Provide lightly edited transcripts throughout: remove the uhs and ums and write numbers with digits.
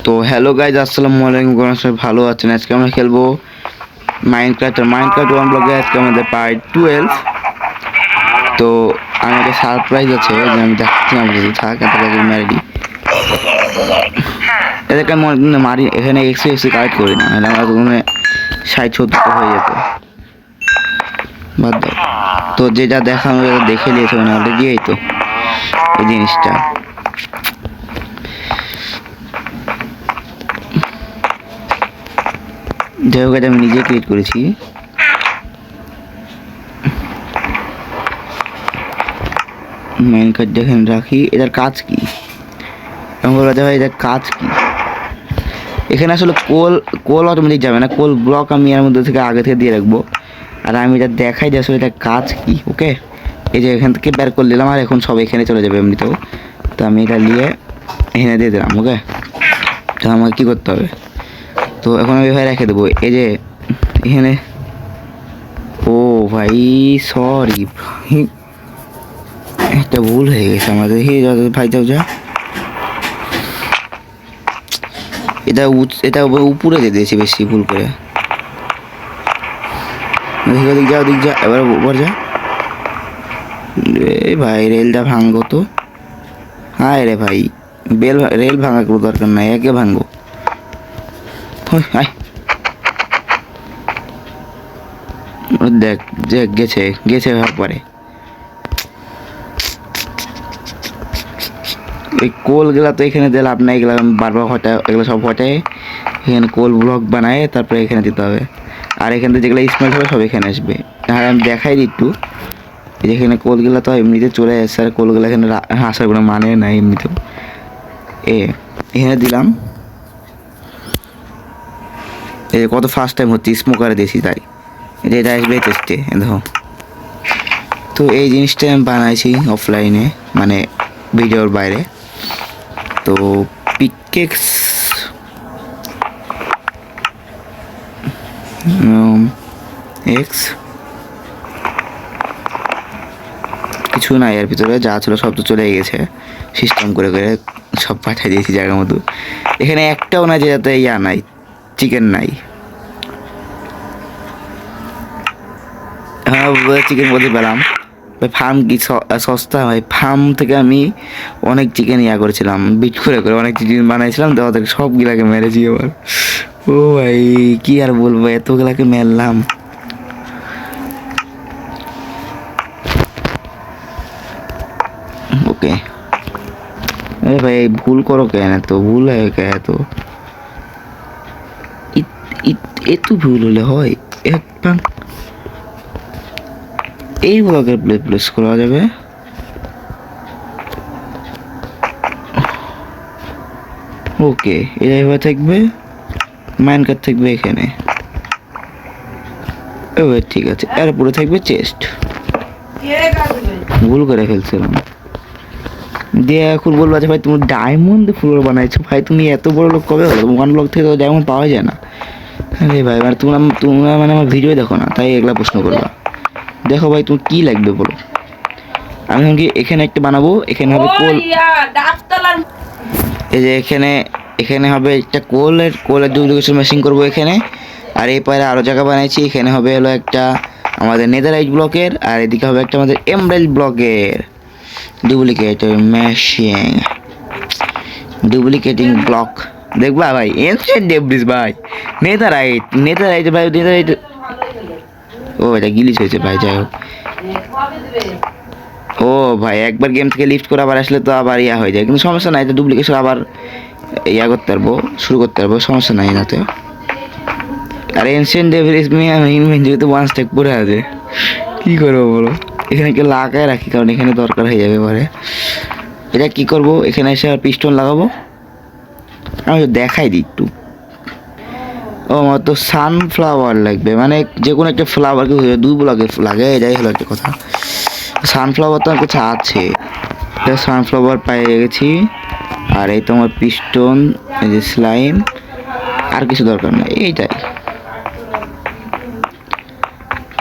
তো hello guys, আসসালামু আলাইকুম। সবাই ভালো আছেন? আজকে আমরা খেলবো মাইনক্রাফট ওয়ান ব্লগে। আজকে আমাদের পার্ট 12। তো আমার একটা সারপ্রাইজ আছে যে আমি দেখছি আমাদের থাক এতটাকে ম্যারেডি এদেরকে মারি। এখানে এক্সি কালেক্ট করি না, নাহলে আমার ওখানে 60-70 হয়ে যেত। বাদ দাও। তো যেটা দেখানো দেখে নিয়েছে মানে অলরেডি। এই তো এই জিনিসটা যাই হোক, এটা আমি নিজে ক্রিয়েট করেছি। মাইনকার্ট দেখেন রাখি। এটার কাজ কি? এবং বলা যাবে এটার কাজ কি? এখানে আসলে কোল অটোমেটিক যাবে না, কোল ব্লক আমি এর মধ্যে থেকে আগে থেকে দিয়ে রাখবো। আর আমি এটা দেখাই যে আসলে এটার কাজ কি। ওকে, এই যে এখান থেকে বের করে দিলাম, আর এখন সব এখানে চলে যাবে এমনিতেও। তো আমি এটা নিয়ে এখানে দিয়ে দিলাম। ওকে, তো আমাকে কী করতে হবে? তো এখন আমি এভাবে রেখে দেবো। এই যে এখানে, ও ভাই সরি, একটা ভুল হয়ে গেছে আমাদের। ভাই যাও যা, এটা উপরে দিয়ে দিয়েছি বেশি ভুল করে। দিক যা, এবার উপর যা। রে ভাই রেলটা ভাঙবো তো। হায় রে ভাই, রেল ভাঙা কোনো দরকার নাই, একে ভাঙবো। দেখ যে গেছে একবারে। এই কোলগুলা তো এখানে দিলে লাভ নাই, এগুলো বারবার হটায়, এগুলো সব হটায় এখানে কোল ব্লক বানায়, তারপরে এখানে দিতে হবে। আর এখান থেকে যেগুলো স্মেল হবে সব এখানে আসবে। আর আমি দেখাই দিই একটু, যেখানে কোলগুলো তো এমনিতে চলে আসছে, আর কোলগুলো এখানে আসার কোনো মানে নাই এমনিতেও। এখানে দিলাম। এই কত ফার্স্ট টাইম হচ্ছে স্মোকারে দিয়েছি, তাই এটা আসবে টেস্টে। দেখো, তো এই জিনিসটা আমি বানাইছি অফলাইনে, মানে ভিডিওর বাইরে। তো পিকেক্স এক্স কিছু নাই এর ভিতরে, যা ছিল সব তো চলে গেছে। সিস্টেম করে সব পাঠিয়ে দিয়েছি জায়গার মতো। এখানে একটাও না যে যাতে ইয়া নাই, চিকেন নাই। হ্যাঁ, চিকেন বলতে পেলাম। ফার্ম কি সস্তা হয়? ফার্ম থেকে আমি অনেক চিকেন ইয়া করেছিলাম, বিট করে অনেক চিকেন বানাইছিলাম। তো ওদেরকে সবগুলাকে মেরেছি এবার। ও ভাই কি আর বলবো, এতগুলাকে মেরলাম। ওকে, আরে ভাই ভুল করো কেন? তো ভুল হয় কেন? তো এত ভুল হলে হয়? এই ব্লকের প্লেস করা যাবে। ওকে, এটা এবার থাকবে, মাইনকার্ট থাকবে এখানে। এবার ঠিক আছে, এর পুরো থাকবে চেস্ট। ভুল করে ফেলছিলাম দিয়ে। এখন বলবো যে ভাই তুমি ডায়মন্ড ফ্লোর বানাইছো। ভাই তুমি এত বড় লোক কবে হলো? ওয়ান ব্লক থেকে তো ডায়মন্ড পাওয়া যায় না। আরে ভাই মানে তোমরা মানে আমার ভিডিও দেখো না, তাই এগুলা প্রশ্ন করবা। দেখো ভাই তুমি কি লাগবে বলো। আমি এখানে একটা বানাবো। এখানে হবে কোল। এই যে এখানে হবে একটা কোলের ডুপ্লিকেশন মেশিন করবো এখানে। আর এই পারে আরও জায়গা বানাইছি। এখানে হবে হলো একটা আমাদের নেদারাইট ব্লকের, আর এদিকে হবে একটা আমাদের এমরাল্ড ব্লকের ডুপ্লিকেট মেশিন, ডুপ্লিকেটিং ব্লক। দেখবা ভাই এনশিয়েন্ট ডেব্রিজ ভাই, নেদারাইট ভাই, নেদারাইট। ও এটা গিলিচ হয়েছে ভাই, যাই হোক। ও ভাই একবার গেম থেকে লিফট করে আবার আসলে তো আবার ইয়া হয়ে যায়, কিন্তু সমস্যা নাই। এটা ডুপ্লিকেশন আবার ইয়া করতে পারবো, শুরু করতে পারবো, সমস্যা নাই এটাতে। আর এনশিয়েন্ট ডেব্রিজ যেহেতু ওয়ান স্টেক পরে আছে, কী করবো বলো? এখানে কেউ লাগায় রাখি, কারণ এখানে দরকার হয়ে যাবে পরে। এটা কি করব? এখানে এসে আর পিস্টন লাগাবো। আমি দেখাই দিই একটু। ও আমার তো সানফ্লাওয়ার লাগবে, মানে যে কোনো একটা ফ্লাওয়ারকে দুই ব্লকে লাগে, এটাই হলো একটা কথা। সানফ্লাওয়ার তো আমার কাছে আছে, সানফ্লাওয়ার পেয়ে গেছি। আর এই তো আমার পিস্টন, এই যে স্লাইম, আর কিছু দরকার নেই। এইটাই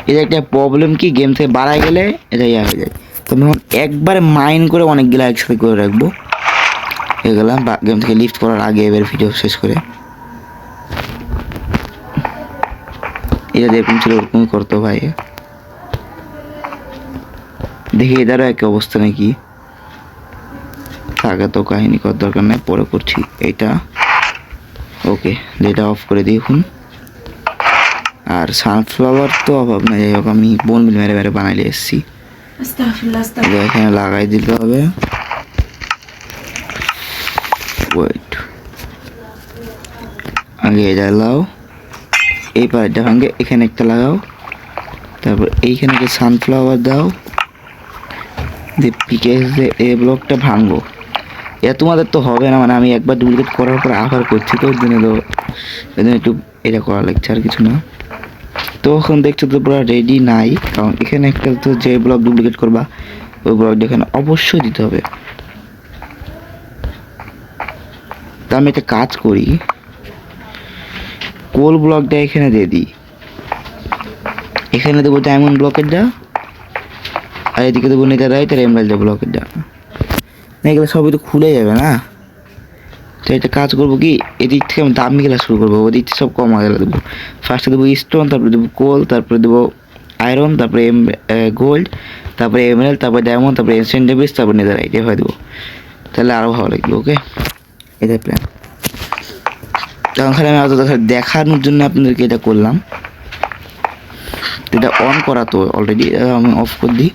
এটা একটা প্রবলেম কি, গেম থেকে বাড়ায় গেলে এটা ইয়া হয়ে যায়। তো আমি একবারে মাইন করে অনেকগুলো একসাথে করে রাখবো। হয়ে গেলাম গেম থেকে লিফট করার আগে এবার ভিডিও শেষ করে। এটা যেরকম ছিল ওরকমই করতো ভাই। দেখি এটারও একই অবস্থা নাকি। থাকে তো কাহিনী করার দরকার নেই, পরে করছি এইটা। ওকে, যেটা অফ করে দিই এখন। আর সানফ্লাওয়ার তো অভাব না, যাই হোক আমি বোন মিল মেরে মেরে বানাইলে এসেছি। এখানে লাগাই দিতে হবে। ওয়েট, আগে এটা লাগাও, এই পার্টটা ভাঙে এখানে একটা লাগাও, তারপর এইখানে সানফ্লাওয়ার দাও, দিয়ে পিকেক্স দিয়ে এই ব্লকটা ভাঙবো। এটা তোমাদের তো হবে না, মানে আমি একবার ডুপ্লিকেট করার পর আবার করছি তো, ওই দিনে তো এই জন্য একটু এটা করা লাগছে, আর কিছু না। তো এখন দেখছো তো পুরো রেডি নাই, কারণ এখানে একটা তো যে ব্লক ডুপ্লিকেট করবা ওই ব্লকটা এখানে অবশ্যই দিতে হবে। তা আমি একটা কাজ করি, কোল ব্লকটা এখানে দিয়ে দিই, এখানে দেবো ডায়মন্ড ব্লকেরটা, আর এদিকে দেবো নেদারাইট আর এমরাল্ড ব্লকেরটা। না এগুলো সবই তো খুলে যাবে না, তো একটা কাজ করবো কি, এদিক থেকে আমি দামি খেলা শুরু করবো, ওদিক থেকে সব কমা গেলে দেবো। ফার্স্টে দেবো স্টোন, তারপরে দেবো কোল, তারপরে দেবো আয়রন, তারপরে গোল্ড, তারপরে এমরাল্ড, তারপরে ডায়মন্ড, তারপরে এনশিয়েন্ট ডেভিস, তারপরে নেদারাইট, এভাবে দেবো, তাহলে আরও ভালো লাগবে। ওকে, এটাই প্ল্যান। তখন খালি আমি দেখানোর জন্য আপনাদেরকে এটা করলাম। এটা অন করা তো অলরেডি, আমি অফ করে দিই।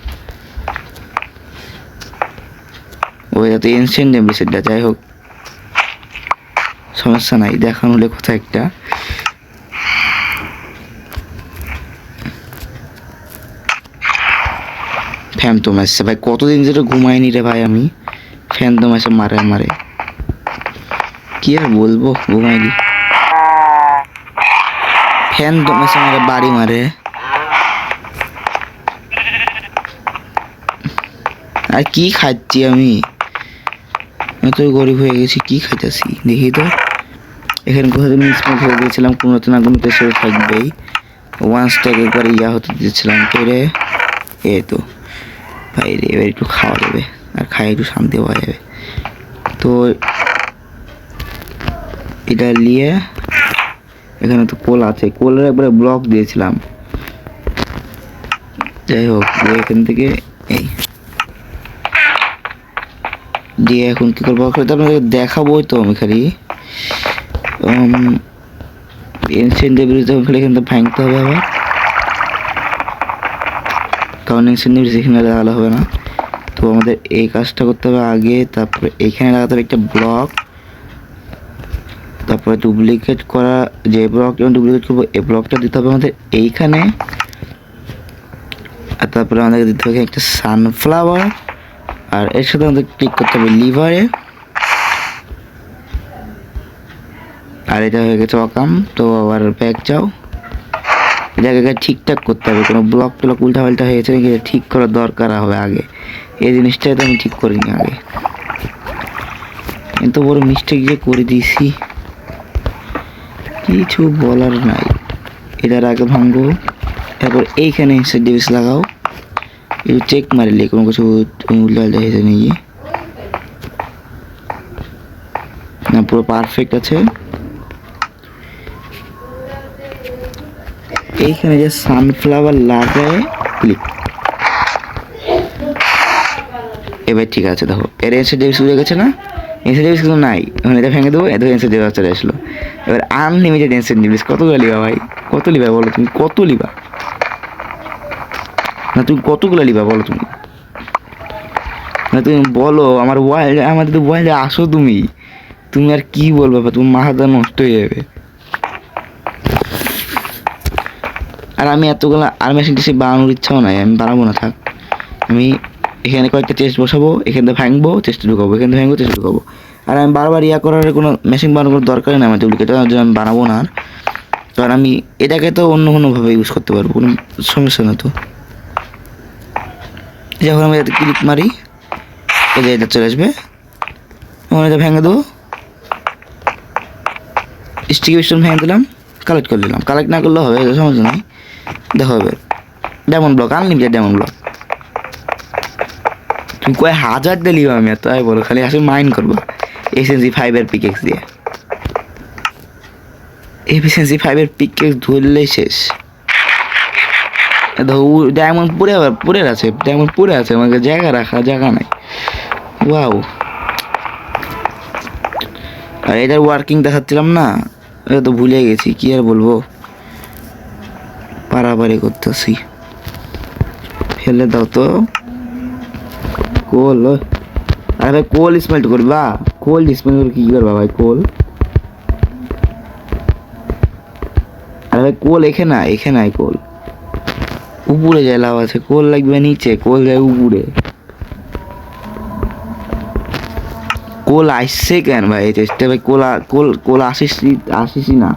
ওই এত এনশিয়েন্ট ডেভিস, এটা যাই হোক সমস্যা নাই, দেখানো হলে কোথাও একটা। ফ্যান্টম আসছে ভাই, কতদিন যেটা ঘুমাইনি রে ভাই আমি। ফ্যান্টম আসে মারে মারে, কি আর বলবো, ঘুমাইনি। ফ্যান্টম আসে মারে, বাড়ি মারে। আর কি খাচ্ছি আমি, এত গরিব হয়ে গেছি, কি খাইতেছি দেখি তো। এখানে কোথাও মিসমেট হয়ে গিয়েছিলাম, কোনোতে না কোনোতে সেও থাকবেই। ওয়ান্সটাকে একবারে ইয়া হতে দিয়েছিলাম তো রে। এই তো ভাই রে, এবার একটু খাওয়া যাবে, আর খাই একটু শান্তি পাওয়া যাবে। তো এটা নিয়ে এখানে তো কোল আছে, কোলের একবারে ব্লক দিয়েছিলাম। যাই হোক, এখান থেকে এই দিয়ে এখন কী করবো আপনাদের দেখাবো তো আমি খালি। এনশিয়েন্ট ডেভিস যখন খালি এখান থেকে ভাঙতে হবে আবার, কারণ এনশিয়েন্ট ডেভিস এখানে লাগালে হবে না। তো আমাদের এই কাজটা করতে হবে আগে, তারপরে এইখানে লাগাতে হবে একটা ব্লক, তারপরে ডুপ্লিকেট করা যে ব্লক যেমন ডুপ্লিকেট করবো এই ব্লকটা দিতে হবে আমাদের এইখানে। আর তারপরে আমাদেরকে দিতে হবে একটা সানফ্লাওয়ার, আর এর সাথে আমাদের ক্লিক করতে হবে লিভারে। আর এটা হয়ে গেছে অকাম, তো আবার ব্যাক যাও। এটাকে ঠিকঠাক করতে হবে, কোনো ব্লক টলক উল্টা পাল্টা হয়েছে নাকি ঠিক করার দরকার হবে আগে। এই জিনিসটাই তো আমি ঠিক করিনি আগে, এত বড় মিস্টেক যে করে দিয়েছি কিছু বলার নাই। এটার আগে ভাঙবো, তারপর এইখানে ইনসাইড ডিভিস লাগাও, একটু চেক মারিলে কোনো কিছু উল্টা পাল্টা হয়েছে নাকি না, পুরো পারফেক্ট আছে। এইখানে যে সানফ্লাওয়ার লাগায় ক্লিক, এবার ঠিক আছে। দেখো এর এনসাইড ডিভিস উঠে গেছে না, এনসাইড ডিভিস কিন্তু নাই, এখন এটা ভেঙে দেবো, এত এনসাইড ডিভিস চলে আসলো। এবার আনলিমিটেড এনসাইড ডিভিস কতগুলো লিবা ভাই, কত লিবা বলো তুমি, কত লিবা না, তুমি কতগুলো লিবা বলো তুমি, না তুমি বলো। আমার ওয়াইল্ড, আমাদের তো ওয়াইল্ডে আসো তুমি, তুমি আর কি বলবো, তোমার মাথা নষ্ট হয়ে যাবে। আর আমি এতগুলো আর মেশিন টেশিন বানানোর ইচ্ছাও নাই, আমি বানাবো না, থাক। আমি এখানে কয়েকটা চেস্ট বসাবো, এখান থেকে ভাঙবো চেস্টে ঢুকাবো, এখান থেকে ভাঙবো চেস্টে ঢুকাবো। আর আমি বারবার ইয়া করার কোনো মেশিন বানানোর দরকারই না আমার ডুপ্লিকেট, আমি বানাবো না। আর কারণ আমি এটাকে তো অন্য কোনোভাবে ইউজ করতে পারবো, কোনো সমস্যা না। তো যখন আমি এটাতে ক্লিক মারি এই যে এটা চলে আসবে, তখন এটা ভেঙে দেবো, স্টিকি পিস্টন ভেঙে দিলাম, কালেক্ট করে দিলাম। কালেক্ট না করলেও হবে, সমস্যা নেই। দেখো এবার diamond block, unlimited diamond block. তুমি কয় হাজার দিলি আমি এত বলো, খালি আসলে মাইন্ড করবো। এফিসিয়েন্সি 5 এর পিকেক্স দিয়ে। এফিসিয়েন্সি 5 এর পিকেক্স ধরলেই শেষ। ডায়মন্ড পড়ে আছে, ডায়মন্ড পড়ে আছে, আমাকে জায়গা রাখা জায়গা নাই। ওয়াও, আর এটার ওয়ার্কিং দেখাচ্ছিলাম না, এটা তো ভুলে গেছি, কি আর বলবো, পারাপারি করতেছি। ফেলে দাও তো কোল। আরে ভাই কোল স্মেল্ট করবা, কোল স্মেল করে কি করবা ভাই কোল? আরে ভাই কোল এখানে না, এখানে নাই কোল, উপরে যায় লাভ আছে, কোল লাগবে নিচে, কোল যায় উপরে। কোল আসছে কেন ভাই এই চেষ্টা ভাই, কোল আসিসই না।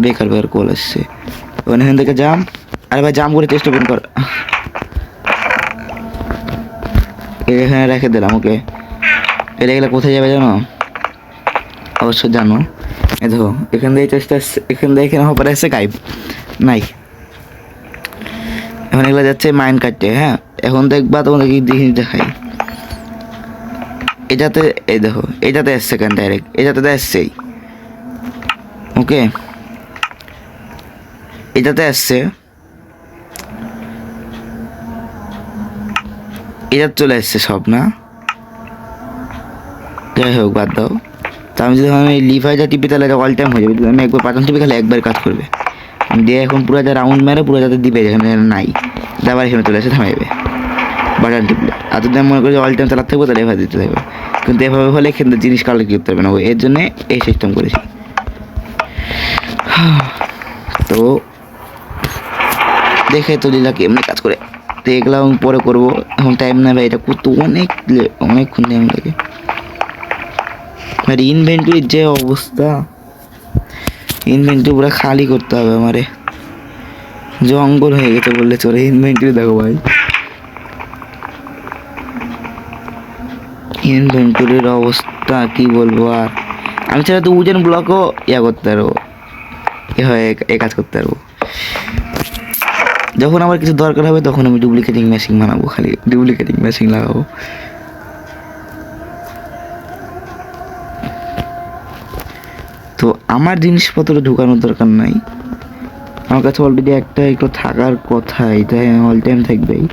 বেকার কোল আসছে, ওখান থেকে জাম। আরে ভাই জাম করে চেষ্টা কর, এখানে রেখে দিলাম ওকে। এটা গেলে কোথায় যাবে জানো? অবশ্য জানো, এ দেখো এখান দিয়ে চেষ্টা, এখান দিয়ে এখানে হপারে আসছে গাইব নাই। এখন এগুলো যাচ্ছে মাইন কাটতে। হ্যাঁ, এখন দেখবা তোমাদেরকে জিনিস দেখাই। এটাতে এই দেখো, এটাতে আসছে কেন ডাইরেক্ট, এটাতে আসছেই। ওকে, এটাতে আসছে, এটা চলে আসছে সব না। যাই হোক বাদ দাও। তা আমি যদি আমি লিভাইটা টিপি তাহলে এটা অল টাইম হয়ে যাবে। আমি একবার পাঠান টিপি খালি একবার কাজ করবে, দিয়ে এখন পুরো যা রাউন্ড মেরে পুরো যাতে দিবে যেখানে নাই, আবার এখানে চলে এসে থামাইবে বাটন টিপলে। আর যদি আমি মনে করি অল টাইম চালাতে থাকবো তাহলে এভাবে দিতে থাকবে, কিন্তু এভাবে হলে এখান থেকে জিনিস কালেক্ট করতে পারবে না। এর জন্য এই সিস্টেম করেছি। তো দেখে তো লীলাকে এমনি কাজ করে দেখলাম, পরে করবো, এখন টাইম নেই ভাই, এটা করতে অনেকক্ষণ টাইম লাগে। আর ইনভেন্টরির যে অবস্থা, ইনভেন্টরি পুরো খালি করতে হবে আমারে, জঙ্গল হয়ে গেছে বললে চলে। ইনভেন্টরি দেখো ভাই, ইনভেন্টরির অবস্থা কি বলবো। আর আমি ছাড়া তো উজেন ব্লকও করতে পারবো, এ কাজ করতে পারবো। যখন আমার কিছু দরকার হবে তখন আমি ডুপ্লিকেটিং মেশিন বানাবো, খালি ডুপ্লিকেটিং মেশিন লাগাবো। তো আমার জিনিসপত্র ঢুকানোর দরকার নাই, আমার কাছে অলরেডি একটা একটু থাকার কথা, এটা অল টাইম থাকবেই।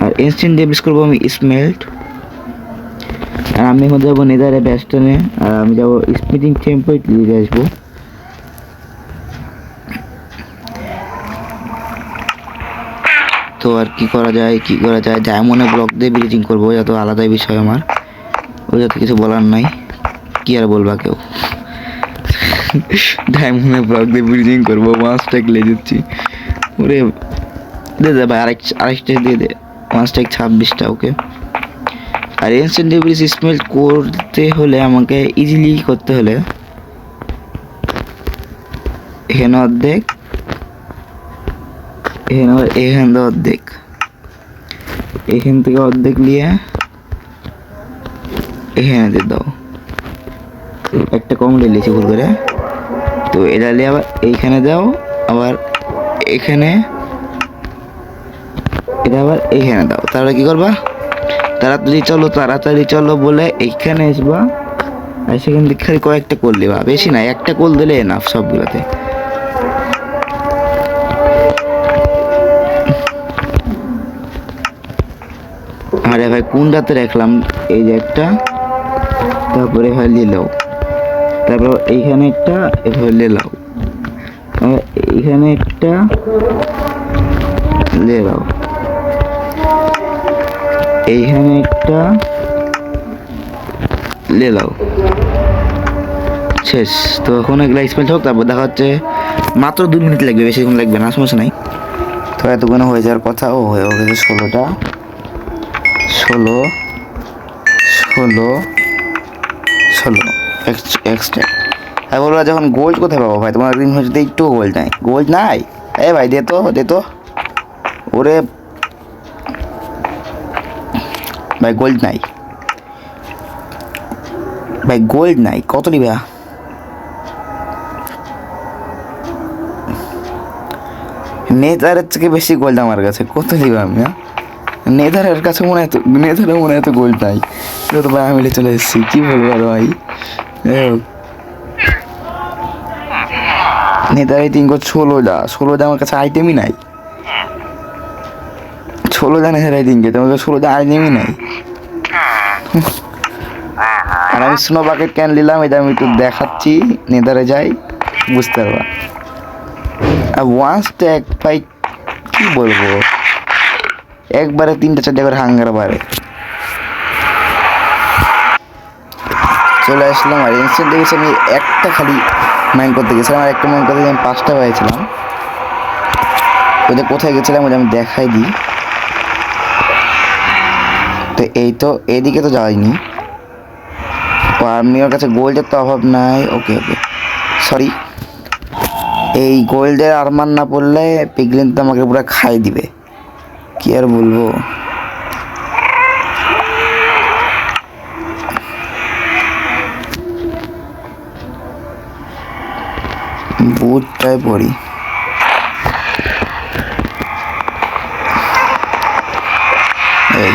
আর ইনস্ট্যান্ট ডেভিস করবো আমি স্মেল্ট, আর আমি এখন যাবো নেদারে ব্যাস্টনে, আর আমি যাবো স্পিডিং টেম্পলেট নিয়ে আসবো। তো আর কি করা যায় ডায়মন্ডে ব্লক দিয়ে ব্রিজিং করবো, যত আলাদাই বিষয় আমার, ওই যাতে কিছু বলার নাই, কি আর বলবা কেউ। ডায়মন্ডে ব্লক দিয়ে ব্রিজিং করবো, মাস্টাক লে দিচ্ছি। ওরে দে ভাই, আরেকটা দিয়ে দে, মাস্টাক 26টা। ওকে, আর ইনস্ট্যান্ট ডেভিস স্মেল করতে হলে আমাকে ইজিলি করতে হলে এখানে অর্ধেক, এখানে অর্ধেক, এখান থেকে অর্ধেক নিয়ে এখানে দিয়ে দাও। একটা কম লিখেছি ভুল করে, তো এটা নিয়ে আবার এইখানে দাও, আবার এখানে, এটা আবার এইখানে দাও। তাহলে কি করবা, তাড়াতাড়ি চলো বলে এইখানে আসবা, আর সেখান থেকে খালি কয়েকটা কোল দিবা, বেশি না, একটা কোল দিলে এনাফ সবগুলোতে। আরে ভাই কোনটাতে রাখলাম, এই যে একটা, তারপরে ভাই নিলাও, তারপর এইখানে একটা, এভাবে নিলাও, এইখানে একটা নিলাও, এইখানে একটা নিলাও, শেষ। তো এখন এগুলো স্মেল হোক, তারপর দেখা হচ্ছে। মাত্র 2 মিনিট লাগবে, বেশিক্ষণ লাগবে না, সমস্যা নাই। তো এতক্ষণ হয়ে যাওয়ার কথা, ও হয়ে গেছে 16টা, 16 এক্সট্রা। আর বলবো যখন গোল্ড কোথায় পাবো ভাই, তোমার দিন হচ্ছে একটু গোল্ড নাই। এ ভাই দে তো ওরে ভাই, গোল্ড নাই, কত নিবা? নেদারের থেকে বেশি গোল্ড আমার কাছে, কত দিব আমি? হ্যাঁ, নেদারের কাছে মনে হয় নেদারে মনে হয় তো গোল্ড নাই। তো ভাই আমি চলে এসেছি, কী বলবো আর ভাই। নেদারে 16টা আমার কাছে আইটেমই নাই। 16টা নেদার আইটেমকে তোমার কাছে 16টা আইটেমই নাই। আর আমি স্নো বাকেট ক্যান নিলাম, এটা আমি একটু দেখাচ্ছি, নেদারে যাই বুঝতে পারবা। আর ওয়ান্স ট্যাগ ভাই কী বলবো, একবারে 3-4 করে হাঙ্গার বারে চলে আসলাম। আর ইনস্ট্যান্ট দেখেছি আমি একটা খালি মাইন করতে গেছিলাম, আর একটা মাইন করতে আমি 5টা পেয়েছিলাম। ওদের কোথায় গেছিলাম ওটা আমি দেখাই দিই। তো এই তো এদিকে তো যাইনি, আমি ওর কাছে গোল্ডের তো অভাব নাই। ওকে সরি, এই গোল্ডের আরমান না পড়লে পিগলিন তো আমাকে পুরো খাই দিবে, কি আর বলবো। বুটটাই পড়ি। এই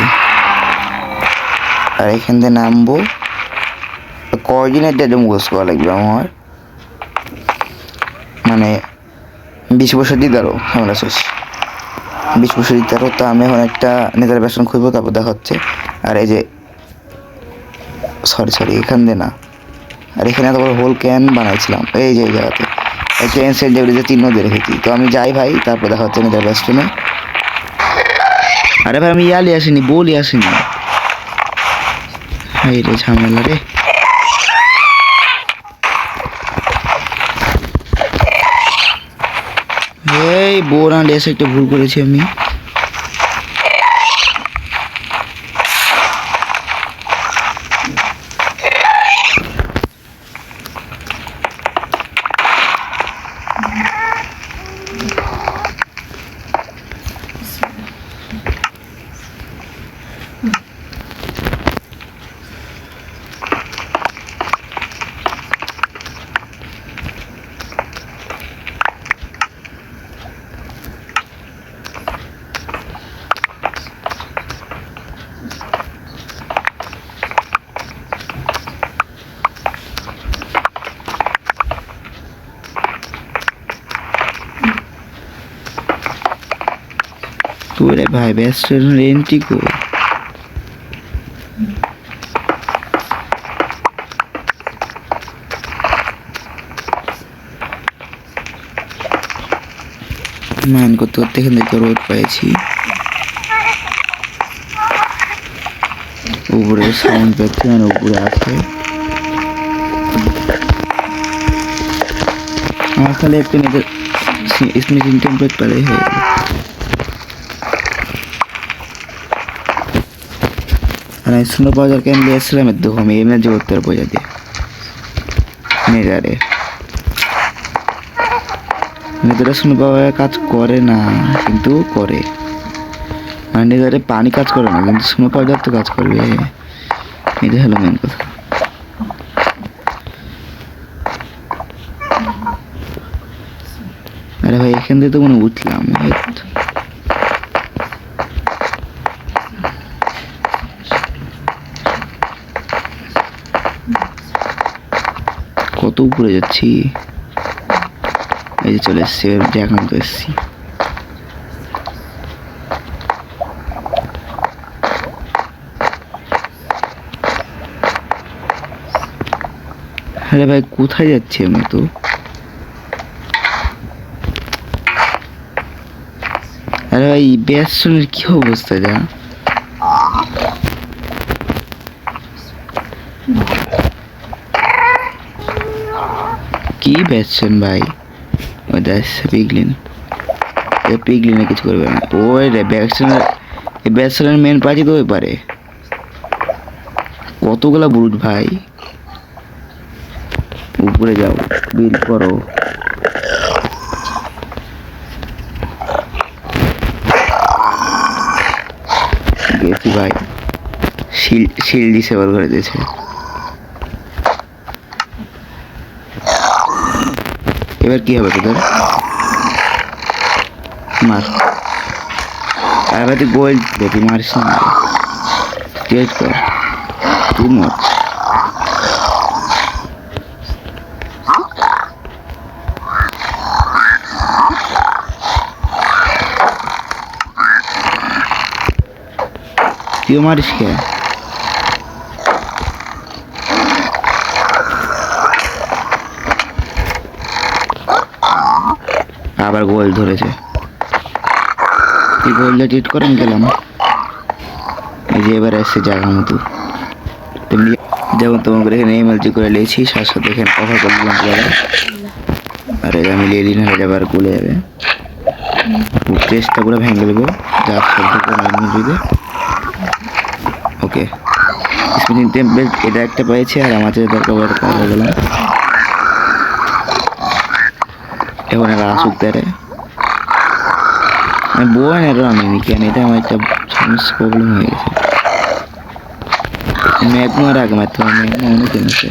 আর এখান থেকে নামবো, কোঅর্ডিনেটটা মুখস্থ করা লাগবে আমার, মানে 20 বছর দিতে আরো আমরা শেষ 20 বছর দিতে আরো। তো আমি এখন একটা নেতার বেসন খুঁজবো, তারপর দেখা হচ্ছে। আর এই যে সরি এখান দিয়ে না, আর এখানে এত বড় হোল ক্যান বানাইছিলাম এই যে এই জায়গাতে, একটা এনসেল ডেভিডে চিহ্ন দিয়ে রেখেছি। তো আমি যাই ভাই, তারপর দেখা হচ্ছে নেতার বেসনে। আরে ভাই আমি ইয়ালি আসিনি, বলি আসিনি, এই রে ঝামেলা রে। এই বোরা এসে একটা ভুল করেছি আমি। তোরে ভাই বেস্ট রেন্টি কো মান করতে করতে এখান থেকে রোড পেয়েছি। উপরে সাউন্ড পাচ্ছি, মানে উপরে আছে। আমার খালি একটা নিজের স্মিথিং টেমপ্লেট পেলেই হয়ে গেল। আর আমি স্নো পাউডার ক্যান দিয়ে এসেছিলাম, দেখো আমি এনার্জি করতে পারবো যা দিয়ে নেজারে। নেজারে স্নো পাউডার কাজ করে না, কিন্তু করে। আর নেজারে পানি কাজ করে না, কিন্তু স্নো পাউডার তো কাজ করবে। এটা হলো মেন কথা। আরে ভাই এখান থেকে তো মনে উঠলাম, কত উপরে যাচ্ছি। এই যে চলে এসছি, এখন তো এসছি। আরে ভাই কোথায় যাচ্ছি আমি তো? আরে ভাই বেসনের কি অবস্থা যা, কি বেসন ভাই। ওইটা পিগলিন, পিগলিনে কিছু করবে না। ওই রে বেসনের, এই বেসনের মেন পার্টি তো ওই পারে। কতগুলা ব্রুট ভাই, উপরে যাও বিল করো। গেছি ভাই, শিল্ড ডিসেবল করে দিয়েছে। এবার কি হবে তোদের? আর ভাই তুই গোল্ড তুই মারিস না চেঞ্জ কর তুই মর তুইও মারিস কে আবার গোল ধরেছে তুই গোলটা টিট করে আমি গেলাম এই যে এবার এসছে জায়গা মতো তেমনি যেমন তোমাকে এখানে এমএলজি করে নিয়েছি সাথে সাথে এখানে কভার করে দিলাম আর এটা আমি লিয়ে দিন হয়ে যাবে আর গলে যাবে চেষ্টা করে ভেঙে দেবো যা শব্দ করে ওকে স্পিনিং টেম্পল এটা একটা পেয়েছি আর আমার যেটা দরকার কভার গেলাম এখন এরা আসুক তারে আমি বই না আনিনি কেন এটা আমার একটা সমস্যা প্রবলেম হয়ে গেছে ম্যাগমা রাখ মাত্র ম্যাগমা অনেক এনেছে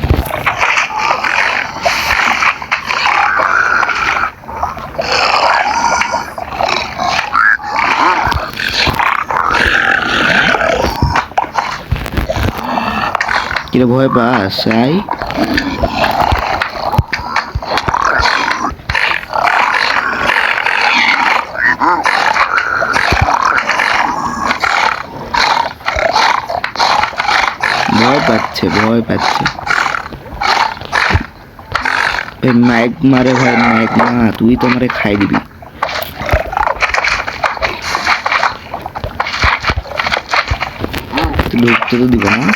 কিরে ভয় পাস চাই ভয় পাচ্ছে ম্যাগমা রে ভাই ম্যাগমা তুই তো আমারে খাই দিবি ঢুকতে তো দিব না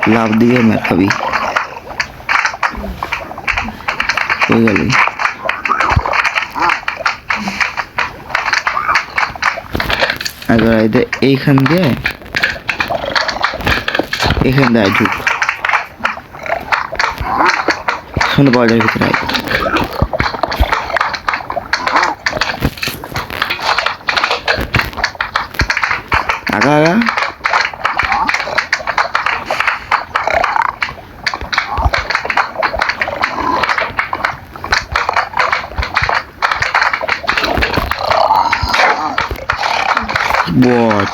লাভ দিয়ে মার খাবি হয়ে গেল এইখান দিয়ে এখান দিয়ে ঢুক শোনো বর্ডার ভিতরে আগা আগা বট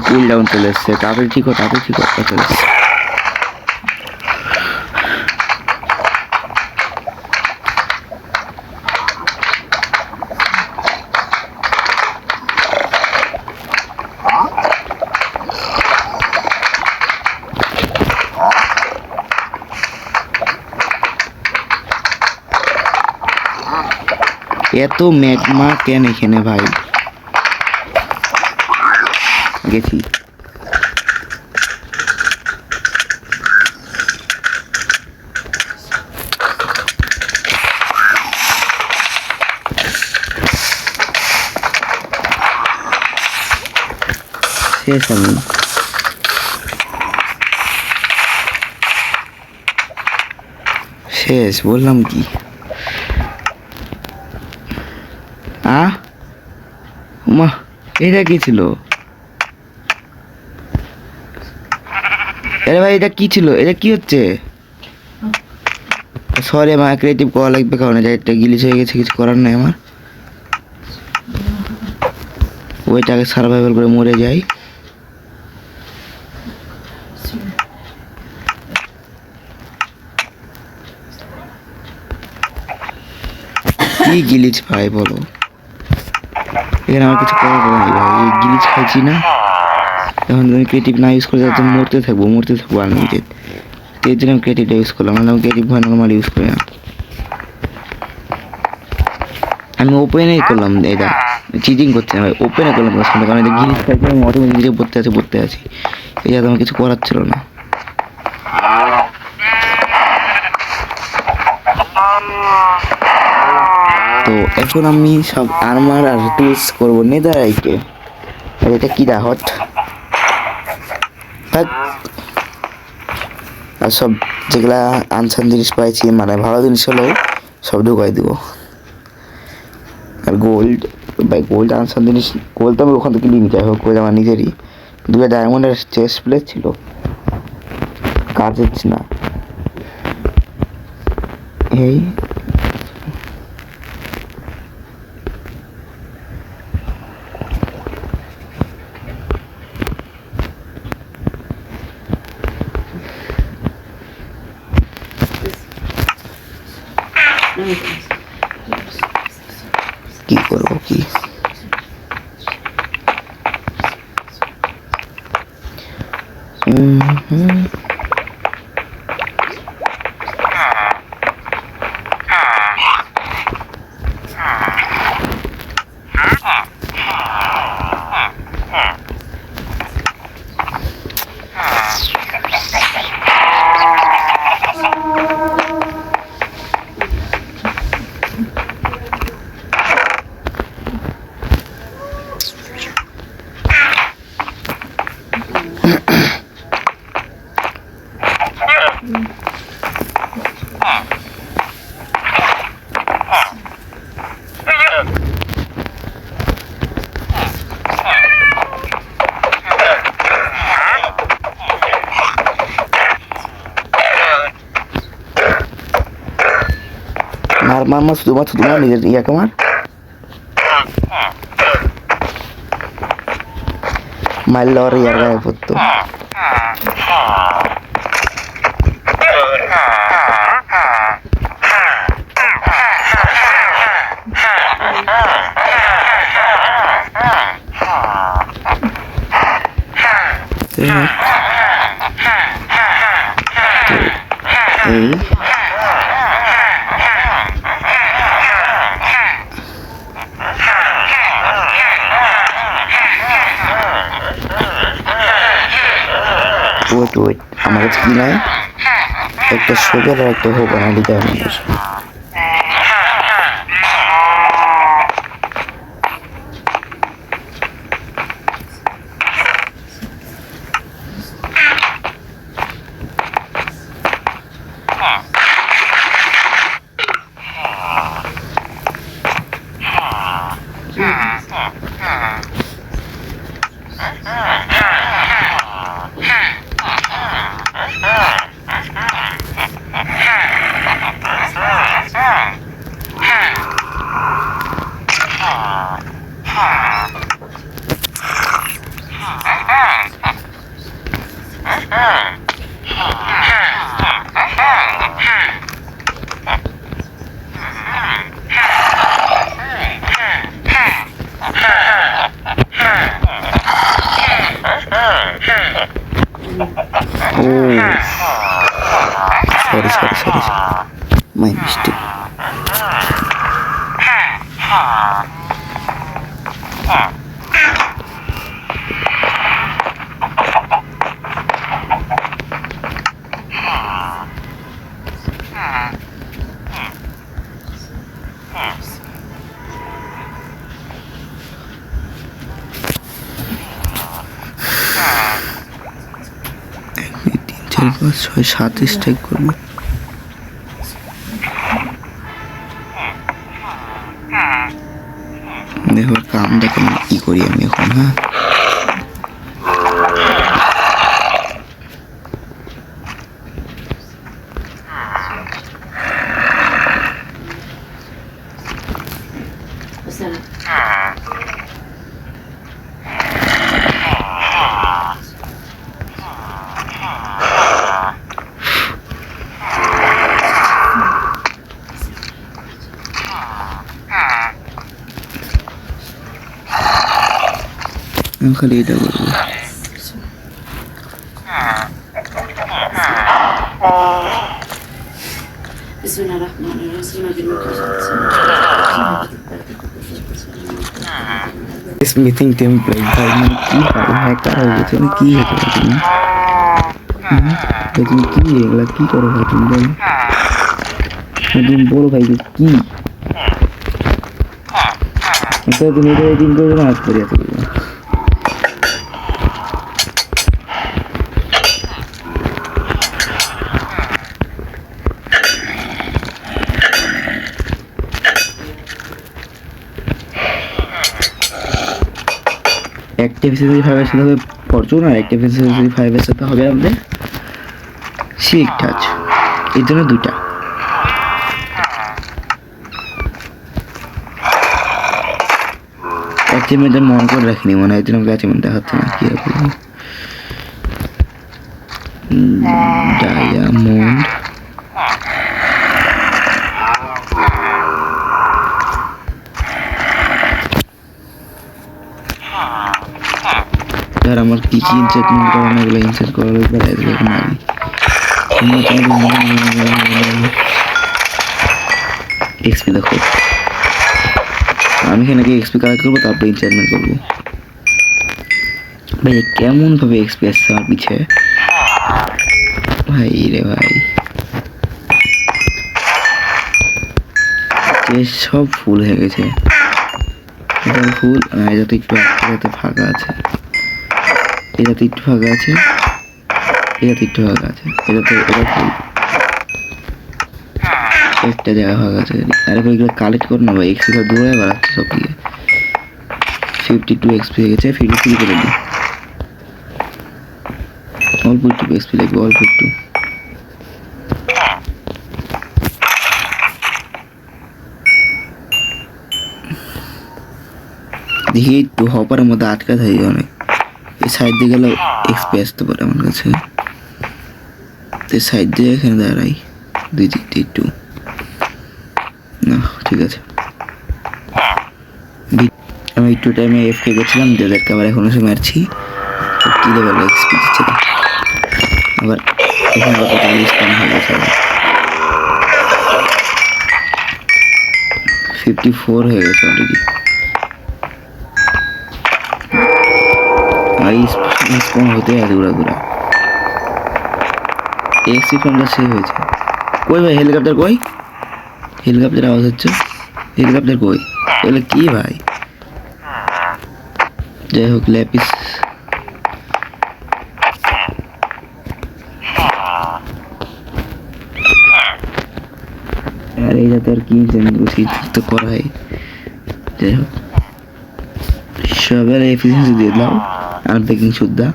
কুল ডাউন চলে এসছে তাড়াতাড়ি ঠিক চলে এসছে এত ম্যাগমা কেন এখানে ভাই গেছি শেষ আমি শেষ বললাম কি মা এটা কি ছিল আরে ভাই এটা কি ছিল এটা কি হচ্ছে সরি আমার ক্রিয়েটিভ করা লাগবে কারণ এটা গিলিচ হয়ে গেছে কিছু করার নাই আমার ওইটাকে সার্ভাইভাল করে মরে যাই কি গিলিচ ভাই বলো এখানে আমার কিছু করার নাই ভাই এই গিলিচ খাইছি না এখন তুমি ক্রিয়েটিভ না ইউজ করে যাতে মরতে থাকবো আনলিমিটেড এর জন্য আমি ক্রিয়েটিভটা ইউজ করলাম আমি ক্রিয়েটিভ ভয় নর্মাল ইউজ করি না আমি ওপেনেই করলাম এটা চিটিং করছি না ভাই ওপেনে করলাম কারণ এটা গিলিচ খাইছি আমি অটোমেটিক পড়তে আছি এই যাতে আমার কিছু করার ছিল না তো এখন আমি সব আর্মার আর টুলস করবো নেদারাইটে আর এটা কি দা হট আর সব যেগুলা আনসান জিনিস পাইছি মানে ভালো জিনিস হলেও সব ঢুকাই দিব আর গোল্ড ভাই গোল্ড আনসান জিনিস গোল্ড তো আমি ওখান থেকে নিয়ে যাই হোক ওই আমার নিজেরই দুটো ডায়মন্ডের চেস্ট প্লেট ছিল কাজের না এই কি করবো কি মার শুধুমাত্র তোমার নিজের ইয়াকে মার মারলে ওর ইয়ার গায়ে পড়তো এই ওয়েট আমার কাছে কি নাই একটা সুগার আর একটা হোক না দিতে হবে sorry my mistake পাঁচ ছয় সাত স্ট্রাইক করবো দেখো কাম দেখো কি করি আমি এখন হ্যাঁ খালি এটা করবো স্মিথিং টেমপ্লেট ভাই মানে কি ভাই হ্যাকার হয়ে গেছে মানে কি হতে পারে তুমি কি এগুলা কি করো ভাই তুমি বলো তুমি বলো ভাই কি তুমি এটা এডিট করবে না আজ করে এত অ্যাক্টিভ এসএসসি 5 এর সাথে হবে ফরচুনার অ্যাক্টিভ এসএসসি 5 এর সাথে হবে আমাদের সিক টাচ এই জন্য দুইটা অ্যাচিভমেন্ট মন করে রাখিনি মনে হয় এজন্য অ্যাচিভমেন্ট দেখাচ্ছে না কি রকম ডায়মন্ড আর আমার কি কি ইনসেটমেন্ট করা না এগুলো ইনসেট করা লাগবে এখন আগে এক্সপি দেখো আমি এখানে এক্সপি কালেক্ট করবো তারপরে ইনসেটমেন্ট করবো ভাই কেমন ভাবে এক্সপি আসছে আমার পিছে ভাই রে ভাই সব ফুল হয়ে গেছে এটা ফুল এটাতে একটু এটাতে ফাঁকা আছে এটাতে একটু ফাঁকা আছে এটাতে একটু ফাঁকা আছে এটাতে এটা ফুল একটা জায়গা ফাঁকা আছে আরে ভাই এগুলো কালেক্ট কর না ভাই এক্সপি দূরে বাড়াচ্ছে সব দিকে 52 এক্সপি হয়ে গেছে 53 করে দিই অল্প একটু এক্সপি লাগবে অল্প একটু দেখি একটু হপারের মধ্যে আটকা থাকে অনেক এই সাইড দিয়ে গেলে এক্সপি আসতে পারে আমার কাছে এই সাইড দিয়ে এখানে দাঁড়াই দুই দিক দিয়ে একটু না ঠিক আছে আমি একটু টাইমে এফকে গেছিলাম যাদেরকে আবার এখনো সে মারছি কি লেভেল এক্সপি দিচ্ছে আবার এখানে আবার কত স্প্যান হয়ে গেছে 54 হয়ে গেছে অলরেডি স্পন হতে আছে ঘোরা এক্সি ফোনটা শেষ হয়েছে কই ভাই হেলিকপ্টার কই হেলিকপ্টার আওয়াজ হচ্ছে হেলিকপ্টার কই এগুলো কি ভাই যাই হোক ল্যাপিস আর এই যাতে আর কি তো করাই যাই হোক সবের এফিসিয়েন্সি দিয়ে দাও আর বেকিং সুদ্ধা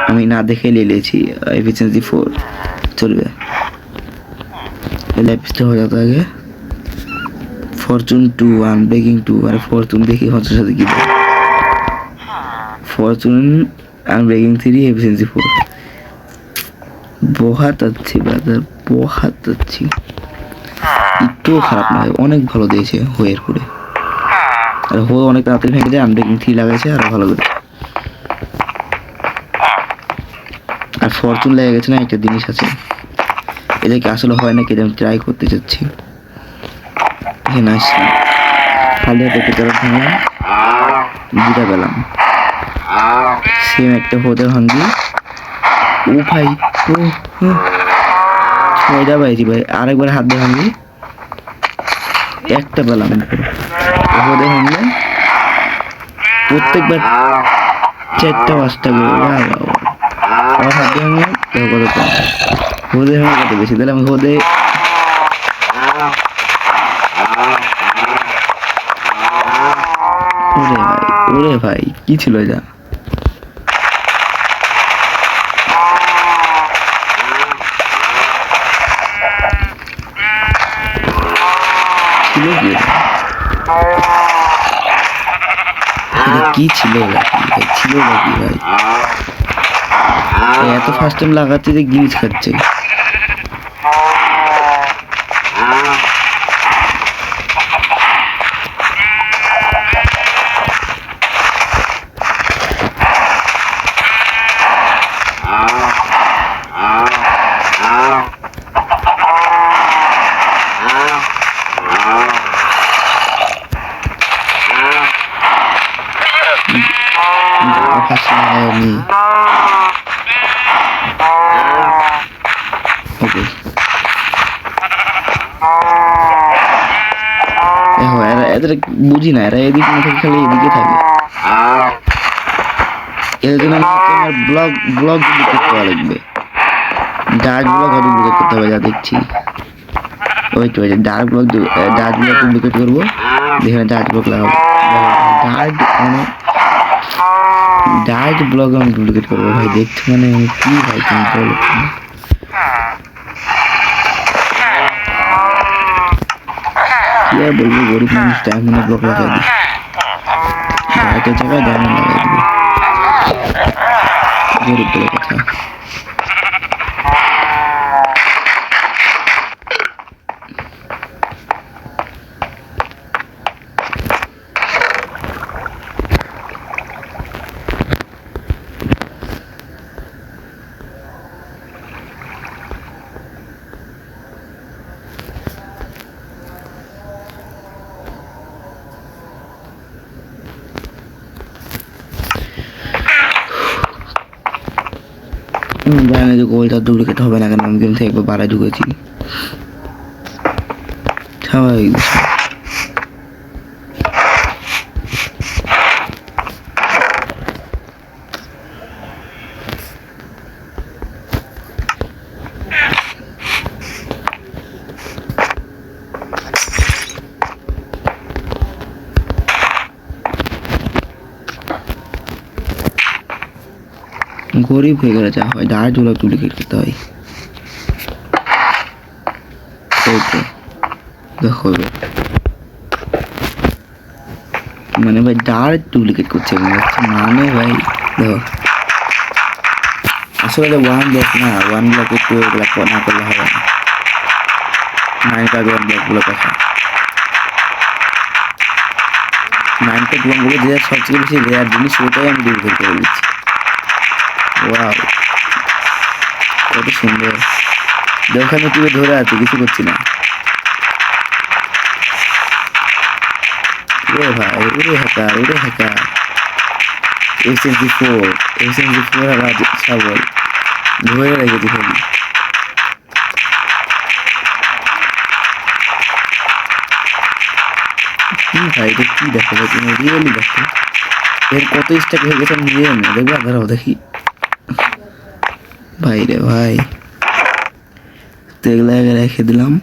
আমি না দেখে নিয়েছি এফিসিয়েন্সি 4 চলবে ল্যাপিসটা হয়ে যেত আগে ফরচুন 2 আর বেকিং 2 আর ফরচুন দেখি হচ্ছে সাথে কি ফরচুন আর বেকিং 3 এফিসিয়েন্সি 4 বহুত अच्छी ব্রাদার বহুত अच्छी একটু খারাপ নয় অনেক ভালো দিয়েছে হোয়ের করে আর হো অনেক তাড়াতাড়ি ভেঙে যায় আনব্রেকিং 3 লাগাইছে আর ভালো করে আর ফরচুন লেগে গেছে না একটা জিনিস আছে এটা কি আসলে হয় না কি আমি ট্রাই করতে চাচ্ছি এখানে আসছি খালি হাতে পেটার ভাঙলাম দুটা পেলাম সেম একটা হতে ভাঙবি ও ভাই ও ছয়টা পাইছি ভাই আরেকবার হাত দিয়ে ভাঙবি একটা পেলাম হতে ভাঙলে প্রত্যেকবার 4টা 5টা করে আমার হাত দিয়ে ভাঙলে কত কম হতে ভাঙলে কত বেশি তাহলে আমি হতে ওরে ভাই কি ছিল এটা কি ছিল ছিল নাকি ভাই এত ফার্স্ট টাইম লাগাচ্ছে যে গ্লিচ খাচ্ছে ওকে দেখো এদের বুঝি না এরা এদিকে না থাকে খালি এদিকে থাকে এর জন্য আমার ব্লগ ডুপ্লিকেট করা লাগবে ডার্ক ব্লগ ডুপ্লিকেট করতে হবে যা দেখছি ওই তো ডার্ক ব্লগ ডুপ্লিকেট করবো যেখানে ডার্ক ব্লগ লাগাবো ডার্ক ব্লগ আমি ডুপ্লিকেট করবো ভাই দেখছি মানে কি ভাই তুমি বলো কি আর বলবো গরিব মানুষ ডায়মন্ড ব্লক লাগাই দিই ডার্কের জায়গায় ডায়মন্ড লাগাই দিবো গরিব বলে কথা জানি যে গোলটা ডুপ্লিকেট হবে না, কেন আমি গেম থেকে একবার বাড়ায় ঢুকেছি। স্বাভাবিক বিষয়। গরিব হয়ে গেলে যা হয়, ডার জোলা ডুপ্লিকেট করতে হয়। এই তো দেখো, মানে ভাই ডার ডুপ্লিকেট করছে মানে ভাই দেখো, আসলে ওয়ান ব্লক না, ওয়ান ব্লক একটু এগুলো না করলে হবে না। মাইনক্রাফট ওয়ান ব্লকগুলো কথা, মাইনক্রাফট ওয়ানগুলো যে সবচেয়ে বেশি রেয়ার জিনিস, ওটাই আমি ডুপ্লিকেট করে দিচ্ছি। ওয়াও, কত সুন্দর। ওখানে তুই ধরে আছে, কিছু করছি না। ওরে ভাই, ওরে হ্যাকার, ওরে হ্যাকার। SMG4 আবার ছাগল ধরে রেখেছি খালি। কি ভাই, এটা কি দেখো ভাই, তুমি রিয়েলি দেখো এর কত স্ট্যাক হয়ে গেছে, আমি রিয়েল না দেখবো। দাঁড়াও দেখি ভাই রে ভাই, তো এগুলো আগে রেখে দিলাম।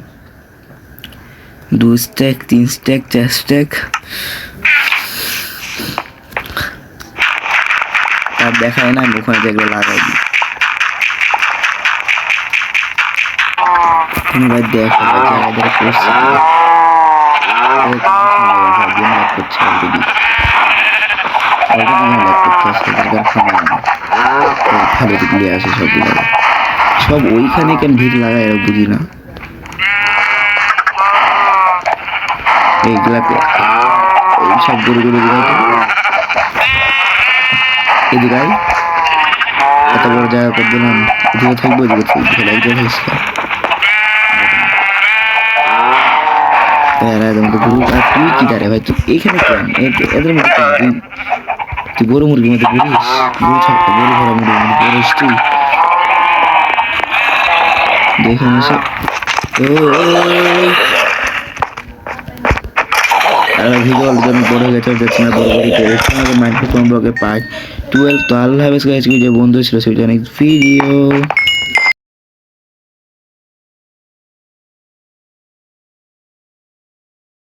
2 স্ট্যাক, 3 স্ট্যাক, 4 স্ট্যাক। আর দেখায় না, আমি ওখানে যেগুলো লাগাই দিই। তুমি ভাই দেখো ভাই, জায়গা ধরে করছি সব ওইখানে কেন ভিড় লাগায় বুঝি না। এইগুলাকে এই সব গরুগুলো এদিকে এত বড় জায়গা করে দিলাম, এদিকে থাকবো, এদিকে থাকবো, এক জায়গায় তুই কি দাঁড়ে ভাই, তুই এইখানে কেন এদের মধ্যে তুই গরু মুরগির মধ্যে ঘুরিস, গরু ছাড়া গরু ভরা মুরগির মধ্যে ঘুরিস তুই। দেখে এসে ভিডিও জন্য বড় হয়ে গেছে, যাচ্ছে না বড় মাইনক্রাফট ব্লগে পার্ট 12। তো আল্লাহ হাফেজ গাইস, যে বন্ধু ছিল সেটা অনেক ভিডিও।